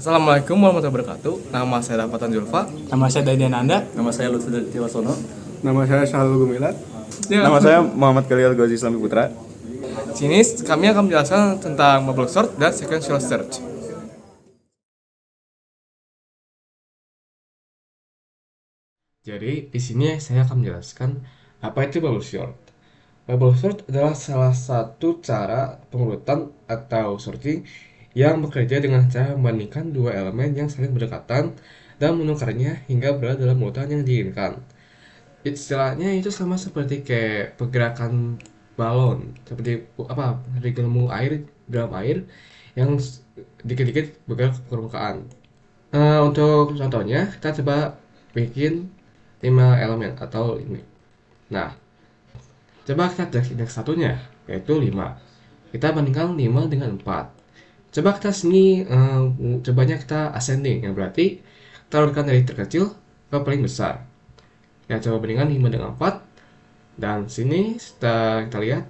Assalamualaikum warahmatullahi wabarakatuh. Nama saya Rafatan Julfa. Nama saya Dadian Anda. Nama saya Lutfi Tiwasono. Nama saya Syahrul Gumilat. Ya, Nama saya Muhammad Khalil Ghazi Islami Putra. sini kami akan menjelaskan tentang bubble sort dan sequential search. Jadi di sini saya akan menjelaskan apa itu bubble sort. Bubble sort adalah salah satu cara pengurutan atau sorting yang bekerja dengan cara membandingkan dua elemen yang saling berdekatan dan menukarnya hingga berada dalam urutan yang diinginkan. Istilahnya itu sama seperti kayak pergerakan balon, seperti apa, dari gelembung air dalam air yang dikit-dikit bergerak ke permukaan. Untuk contohnya kita coba bikin 5 elemen atau ini. Nah, coba kita cek indeks satunya, yaitu 5. Kita bandingkan 5 dengan 4. Coba kita sini, cobanya kita ascending, yang berarti kita urutkan dari terkecil ke paling besar. Ya, coba bandingkan 5 dengan 4. Dan sini setelah kita lihat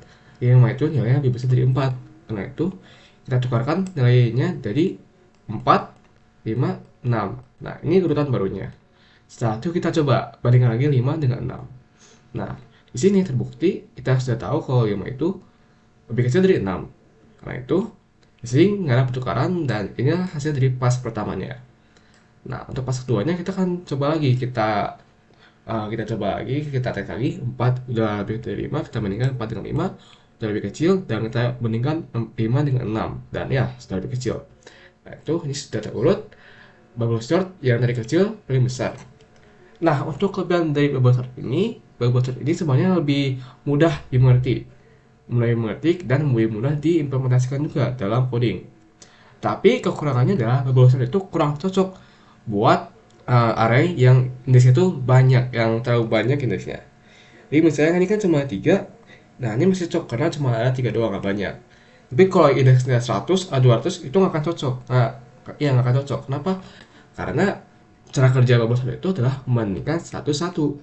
5 itu nilainya lebih besar dari 4. Karena itu kita tukarkan nilainya dari 4, 5, 6. Nah, ini urutan barunya. Setelah itu kita coba bandingkan lagi 5 dengan 6. Nah, di sini terbukti kita sudah tahu kalau 5 itu lebih kecil dari 6. Karena itu di sini nggak ada pertukaran dan inilah hasil dari pas pertamanya. Nah, untuk pas keduanya kita akan coba lagi, kita coba lagi, kita tek lagi 4 udah lebih dari 5, kita bandingkan 4 dengan 5 udah lebih kecil, dan kita bandingkan 5 dengan 6 dan ya sudah lebih kecil. Nah, itu ini sudah terurut bubble sort yang dari kecil paling besar. Nah, untuk kelebihan dari bubble sort ini sebenarnya lebih mudah dimengerti, dan lebih mudah diimplementasikan juga dalam coding. Tapi kekurangannya adalah bubble sort itu kurang cocok buat array yang indeksnya itu banyak, yang terlalu banyak indeksnya. Jadi misalnya ini kan cuma 3, nah ini masih cocok karena cuma ada 3 doang, nggak banyak. Tapi kalau indeksnya 100 atau 200 itu nggak akan cocok. Nah, iya nggak akan cocok. Kenapa? Karena cara kerja bubble sort itu adalah membandingkan satu-satu.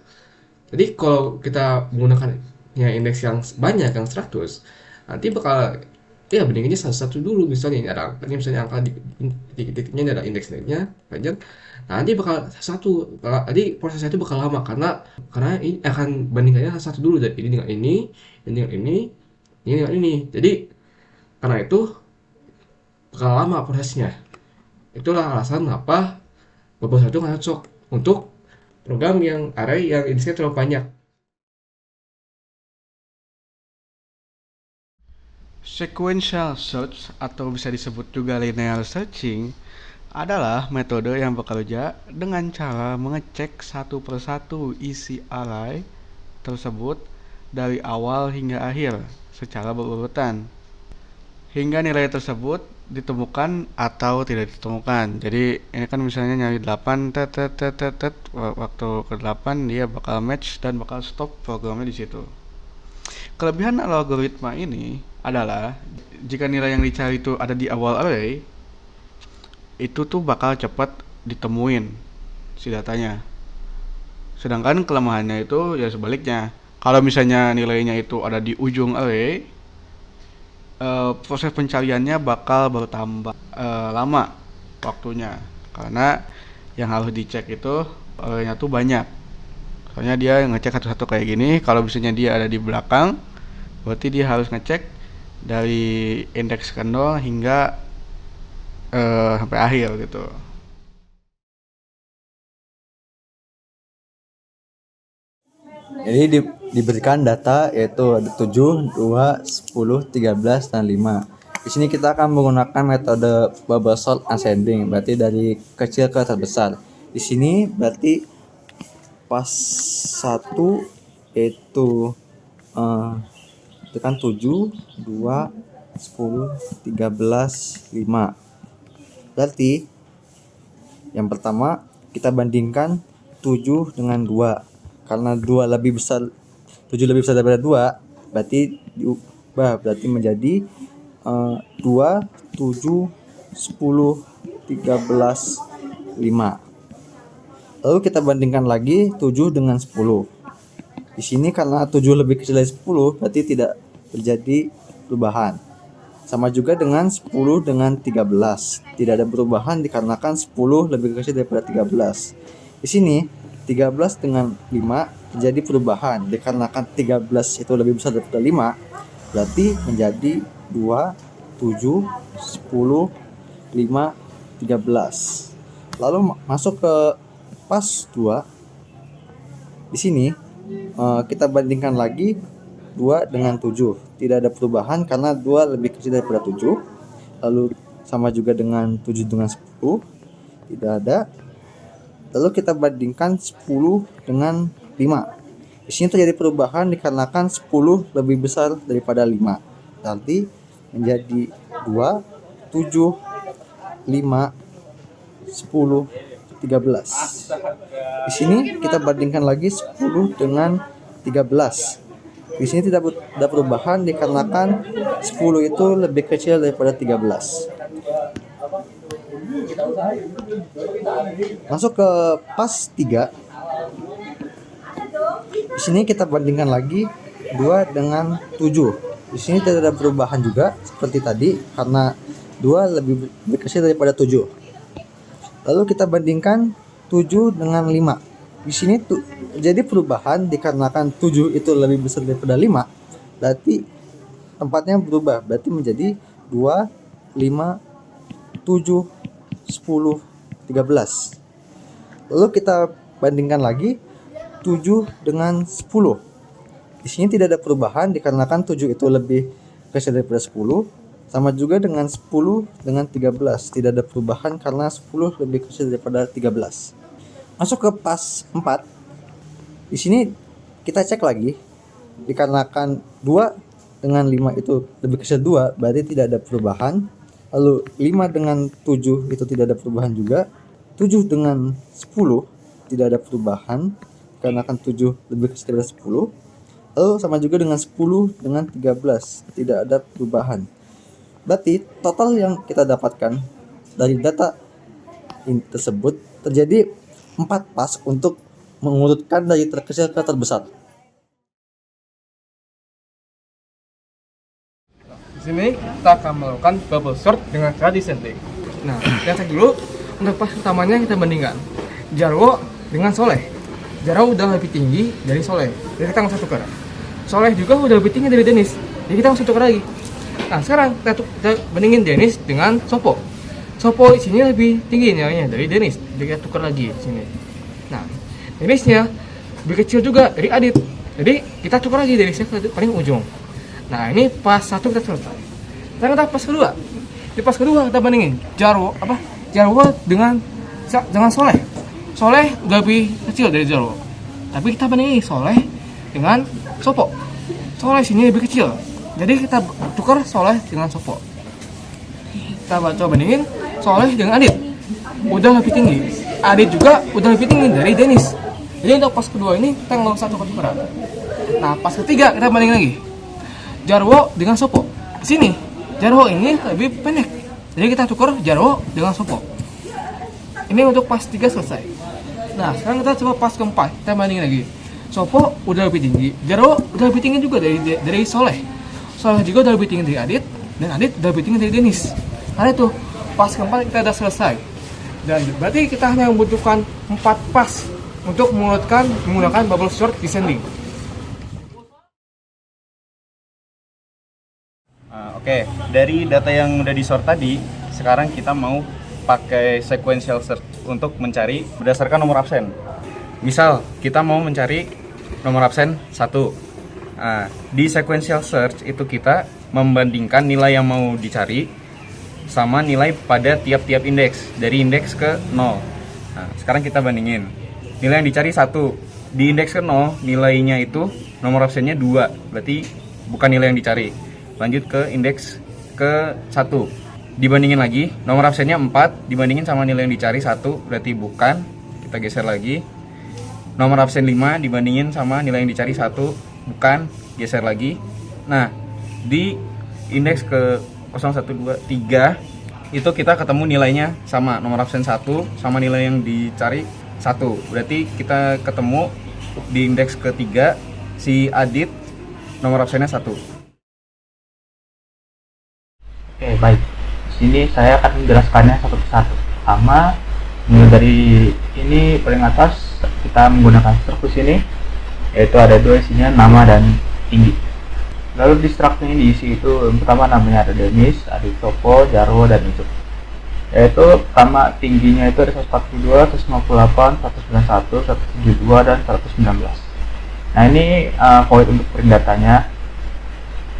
Jadi kalau kita menggunakan indeks yang banyak, yang 100, nanti bakal ya bandinginnya satu-satu dulu. Misalnya ini misalnya angka di titiknya adalah indeksnya panjang. Nah, nanti bakal satu. Jadi prosesnya itu bakal lama karena ini akan bandingkannya satu dulu, dari ini dengan ini dengan ini dengan ini. Jadi karena itu bakal lama prosesnya. Itulah alasan kenapa bubble sort itu nggak cocok untuk program yang array yang indeksnya terlalu banyak. Sequential search atau bisa disebut juga linear searching adalah metode yang bekerja dengan cara mengecek satu persatu isi array tersebut dari awal hingga akhir secara berurutan hingga nilai tersebut ditemukan atau tidak ditemukan. Jadi ini kan misalnya nyari 8 waktu ke 8 dia bakal match dan bakal stop programnya di situ. Kelebihan algoritma ini adalah jika nilai yang dicari itu ada di awal array, itu tuh bakal cepat ditemuin si datanya. Sedangkan kelemahannya itu ya sebaliknya. Kalau misalnya nilainya itu ada di ujung array, proses pencariannya bakal bertambah lama waktunya karena yang harus dicek itu arraynya tuh banyak. Soalnya dia ngecek satu-satu kayak gini. Kalau misalnya dia ada di belakang, berarti dia harus ngecek dari indeks ke 0 hingga sampai akhir gitu. Jadi diberikan data yaitu ada 7, 2, 10, 13, dan 5. Di sini kita akan menggunakan metode bubble sort ascending, berarti dari kecil ke terbesar. Di sini berarti pas 1 yaitu itu kan 7, 2, 10, 13, 5. Berarti yang pertama kita bandingkan 7 dengan 2. Karena 7 lebih besar daripada 2, berarti diubah, berarti menjadi 2, 7, 10, 13, 5. Lalu kita bandingkan lagi 7 dengan 10. Di sini karena 7 lebih kecil dari 10, berarti tidak terjadi perubahan. sama juga dengan 10 dengan 13. Tidak ada perubahan dikarenakan 10 lebih kecil daripada 13. Di sini 13 dengan 5 terjadi perubahan dikarenakan 13 itu lebih besar daripada 5, berarti menjadi 2, 7, 10, 5, 13. Lalu masuk ke pas 2. Di sini kita bandingkan lagi 2 dengan 7. Tidak ada perubahan karena 2 lebih kecil daripada 7. Lalu sama juga dengan 7 dengan 10. Tidak ada. Lalu kita bandingkan 10 dengan 5. Di sini terjadi perubahan dikarenakan 10 lebih besar daripada 5. Nanti menjadi 2, 7, 5, 10, 13. Di sini kita bandingkan lagi 10 dengan 13. Di sini tidak ada perubahan dikarenakan 10 itu lebih kecil daripada 13. Masuk ke pas 3. Di sini kita bandingkan lagi 2 dengan 7. Di sini tidak ada perubahan juga seperti tadi karena 2 lebih kecil daripada 7. Lalu kita bandingkan 7 dengan 5. Di sini jadi perubahan dikarenakan 7 itu lebih besar daripada 5. Berarti tempatnya berubah. Berarti menjadi 2, 5, 7, 10, 13. Lalu kita bandingkan lagi 7 dengan 10. Di sini tidak ada perubahan dikarenakan 7 itu lebih kecil daripada 10. Sama juga dengan 10 dengan 13. Tidak ada perubahan karena 10 lebih kecil daripada 13. Masuk ke pas 4. Di sini kita cek lagi. Dikarenakan 2 dengan 5 itu lebih kecil 2, berarti tidak ada perubahan. Lalu 5 dengan 7 itu tidak ada perubahan juga. 7 dengan 10 tidak ada perubahan. Dikarenakan 7 lebih kecil daripada 10. Lalu sama juga dengan 10 dengan 13. Tidak ada perubahan. Berarti total yang kita dapatkan dari data tersebut terjadi 4 pas untuk mengurutkan dari terkecil ke terbesar. Di sini kita akan melakukan bubble sort dengan cara descending. Nah, kita cek dulu untuk pas pertamanya kita bandingkan Jarwo dengan Soleh. Jarwo udah lebih tinggi dari Soleh, jadi kita langsung tukar. Soleh juga udah lebih tinggi dari Denis, jadi kita langsung tukar lagi. Nah, sekarang kita bandingin Denis dengan Sopo. Sopo di sini lebih tinggi nilainya dari Denis, jadi kita tukar lagi di sini. Nah, Denisnya lebih kecil juga dari Adit, jadi kita tukar lagi Denisnya ke paling ujung. Nah, ini pas 1 kita selesai. Sekarang kita pas kedua. Di pas kedua kita bandingin Jarwo dengan Soleh. Soleh udah lebih kecil dari Jarwo. Tapi kita bandingin Soleh dengan Sopo. Soleh sini lebih kecil. Jadi kita tukar Soleh dengan Sopo. Kita coba bandingin Soleh dengan Adit. Udah lebih tinggi. Adit juga udah lebih tinggi dari Denis. Jadi untuk pas kedua ini kita nggak usah tukar-tukar. Nah, pas ketiga kita bandingin lagi Jarwo dengan Sopo. Di sini Jarwo ini lebih pendek. Jadi kita tukar Jarwo dengan Sopo. Ini untuk pas 3 selesai. Nah, sekarang kita coba pas keempat. Kita bandingin lagi. Sopo udah lebih tinggi. Jarwo udah lebih tinggi juga dari Soleh. Soleh juga udah lebih tinggi dari Adit, dan Adit udah lebih tinggi dari Denis. Nah, itu pas keempat kita udah selesai. Dan berarti kita hanya membutuhkan 4 pas untuk menggunakan bubble sort descending. Oke, dari data yang udah di-sort tadi, sekarang kita mau pakai sequential search untuk mencari berdasarkan nomor absen. Misal, kita mau mencari nomor absen 1. Nah, di sequential search itu kita membandingkan nilai yang mau dicari sama nilai pada tiap-tiap indeks, dari indeks ke 0. Nah, sekarang kita bandingin. Nilai yang dicari 1. Di indeks ke 0, nilainya itu nomor absennya 2, berarti bukan nilai yang dicari. Lanjut ke indeks ke 1. Dibandingin lagi, nomor absennya 4, dibandingin sama nilai yang dicari 1, berarti bukan. Kita geser lagi. Nomor absen 5 dibandingin sama nilai yang dicari 1, bukan. Geser lagi. Nah, di indeks ke 0, 1, 2, 3 itu kita ketemu nilainya sama, nomor absen 1 sama nilai yang dicari 1. Berarti kita ketemu di indeks ke-3 si Adit nomor absennya 1. Oke, baik. Di sini saya akan menjelaskannya satu persatu. Pertama, mulai dari ini paling atas kita menggunakan struktur sini, yaitu ada dua isinya, nama dan tinggi. Lalu di struktur ini diisi itu yang pertama namanya ada Denis, ada Topo, Jarwo, dan Icuk. Yaitu pertama tingginya itu ada 142, 158, 191, 172, dan 119. Nah ini void untuk print datanya.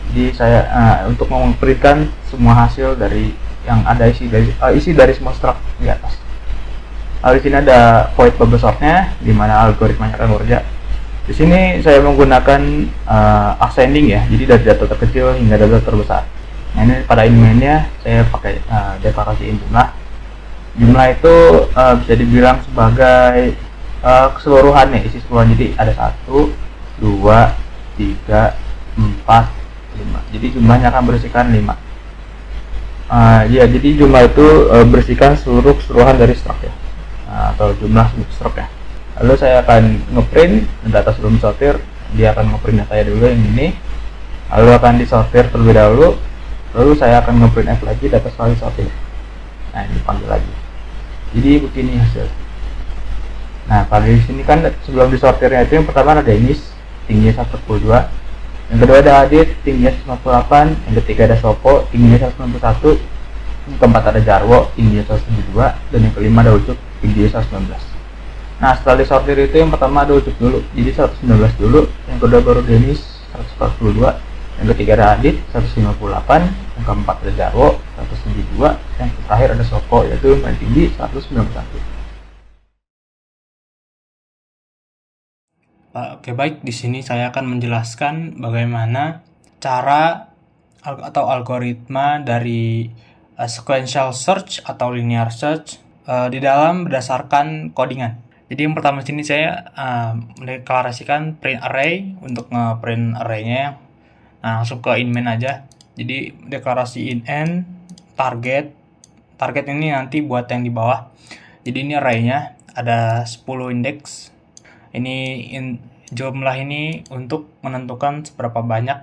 Jadi saya untuk memprintkan semua hasil dari yang ada isi dari semua struct di atas. Lalu di sini ada void bubble sortnya, di mana algoritmanya akan bekerja. Di sini saya menggunakan ascending ya, jadi dari data terkecil hingga data terbesar. Nah ini pada inline-nya saya pakai deklarasiin jumlah. Jumlah itu bisa dibilang sebagai keseluruhan nih, isi keseluruhan. Jadi ada 1, 2, 3, 4, 5. Jadi jumlahnya akan berisikan 5. Ya, jadi jumlah itu berisikan seluruh keseluruhan dari struct ya, atau jumlah struct ya. Lalu saya akan ngeprint data sebelum disortir. Dia akan ngeprint datanya dulu yang ini, lalu akan disortir terlebih dahulu, lalu saya akan ngeprint F lagi data setelah disortir. Nah ini dipanggil lagi. Jadi begini hasil. Nah pada di sini kan sebelum disortirnya itu yang pertama ada Denis, tingginya 142, yang kedua ada Adit, tingginya 158, yang ketiga ada Sopo, tingginya 191, yang keempat ada Jarwo, tingginya 172, dan yang kelima ada Ucup, tingginya 119. Nah setelah disortir itu yang pertama ada Ucup dulu, jadi 119 dulu, yang kedua baru Denis 142, yang ketiga ada Adit 158, yang keempat ada Jarwo 172, yang terakhir ada Sopo yaitu yang paling tinggi 191. Oke, baik, di sini saya akan menjelaskan bagaimana cara atau algoritma dari sequential search atau linear search di dalam berdasarkan codingan. Jadi yang pertama sini saya mendeklarasikan print array untuk nge-print array-nya. Nah, langsung ke in main aja. Jadi deklarasi in n target. Target ini nanti buat yang di bawah. Jadi ini array-nya ada 10 indeks. Ini jumlah ini untuk menentukan seberapa banyak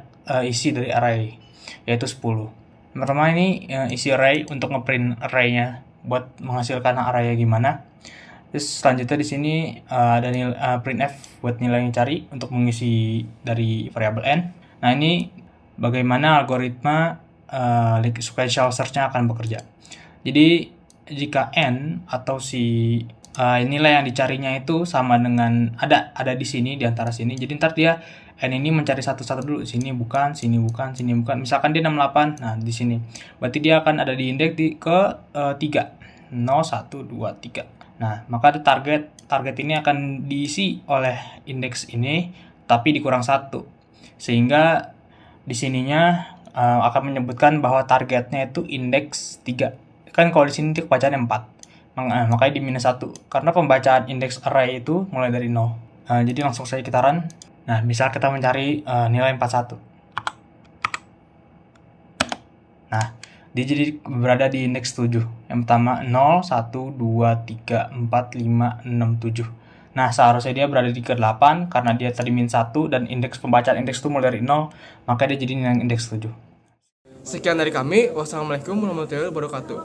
isi dari array, yaitu 10. Pertama ini isi array untuk ngeprint array-nya buat menghasilkan array gimana. Terus selanjutnya di sini ada printf buat nilai yang cari untuk mengisi dari variabel n. Nah ini bagaimana algoritma sequential search-nya akan bekerja. Jadi jika n atau si nilai yang dicarinya itu sama dengan ada di sini di antara sini. Jadi ntar dia n ini mencari satu-satu dulu, sini bukan, sini bukan, sini bukan. Misalkan dia 68, nah di sini. Berarti dia akan ada di indeks ke 3. 0 1 2 3. Nah, maka target ini akan diisi oleh indeks ini tapi dikurang 1. Sehingga di sininya akan menyebutkan bahwa targetnya itu indeks 3. Kan kalau di sini kebacaannya 4. Makanya di minus 1 karena pembacaan indeks array itu mulai dari 0. Jadi langsung saja kita run. Nah misal kita mencari nilai 41. Nah dia jadi berada di indeks 7. Yang pertama 0 1 2 3 4 5 6 7. Nah seharusnya dia berada di ke-8 karena dia tadi min 1 dan indeks pembacaan indeks itu mulai dari 0, maka dia jadi nilai indeks 7. Sekian dari kami. Wassalamualaikum warahmatullahi wabarakatuh.